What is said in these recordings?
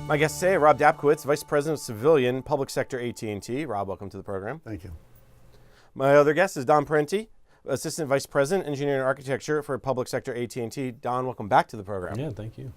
My guest today, Rob Dapkowitz, Vice President of Civilian Public Sector AT&T. Rob, welcome to the program. Thank you. My other guest is Don Parenti, Assistant Vice President, Engineering and Architecture for Public Sector AT&T. Don, welcome back to the program. Yeah, thank you.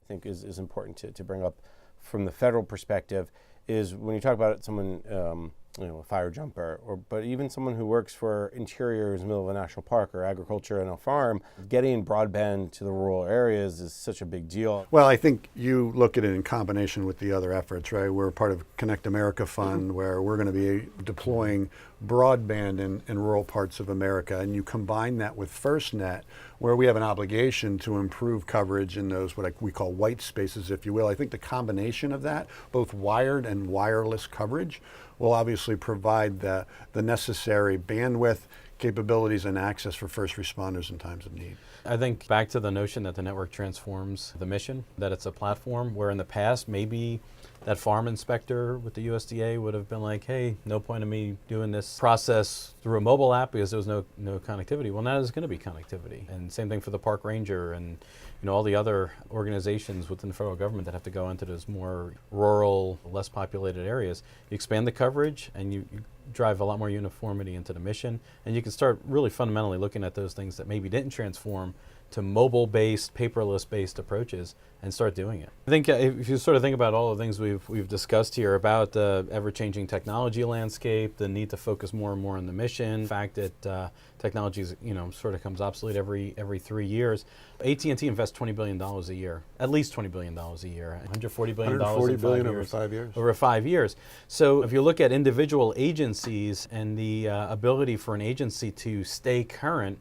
I think is important to bring up from the federal perspective is when you talk about someone, a fire jumper, but even someone who works for interiors in the middle of a national park or agriculture and a farm, getting broadband to the rural areas is such a big deal. Well, I think you look at it in combination with the other efforts, right? We're part of Connect America Fund, where we're going to be deploying broadband in rural parts of America, and you combine that with FirstNet, where we have an obligation to improve coverage in those what we call white spaces, if you will. I think the combination of that, both wired and wireless coverage, will obviously provide the necessary bandwidth, capabilities, and access for first responders in times of need. I think back to the notion that the network transforms the mission, that it's a platform where in the past maybe that farm inspector with the USDA would have been like, hey, no point in me doing this process through a mobile app because there was no connectivity. Well, now there's going to be connectivity. And same thing for the park ranger and all the other organizations within the federal government that have to go into those more rural, less populated areas. You expand the coverage and you drive a lot more uniformity into the mission, and you can start really fundamentally looking at those things that maybe didn't transform to mobile-based, paperless-based approaches and start doing it. I think if you sort of think about all the things we've discussed here about the ever-changing technology landscape, the need to focus more and more on the mission, the fact that technology sort of comes obsolete every 3 years. AT&T invests $20 billion a year, at least $20 billion a year, $140 billion $140 billion over 5 years. Over 5 years. So if you look at individual agencies and the ability for an agency to stay current,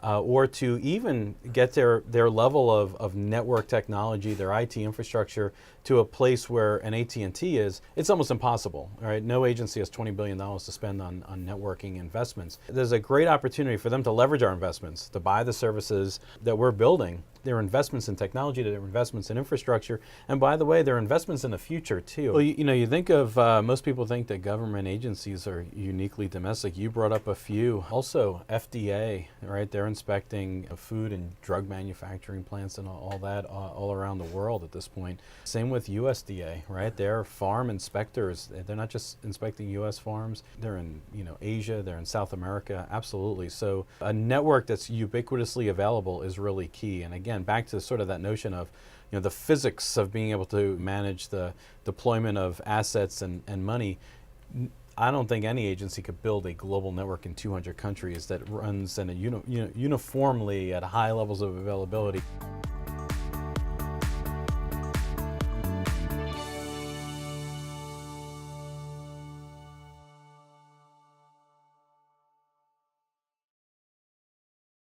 or to even get their level of network technology, their IT infrastructure, to a place where an AT&T is, it's almost impossible. All right, no agency has $20 billion to spend on networking investments. There's a great opportunity for them to leverage our investments, to buy the services that we're building. Their investments in technology, their investments in infrastructure, and by the way, their investments in the future too. Well, you think of, most people think that government agencies are uniquely domestic. You brought up a few. Also, FDA, right? They're inspecting food and drug manufacturing plants and all that all around the world at this point. Same with USDA, right? They're farm inspectors. They're not just inspecting U.S. farms. They're in Asia, they're in South America, absolutely. So a network that's ubiquitously available is really key. And again, back to sort of that notion of the physics of being able to manage the deployment of assets and money. I don't think any agency could build a global network in 200 countries that runs in a uniformly at high levels of availability.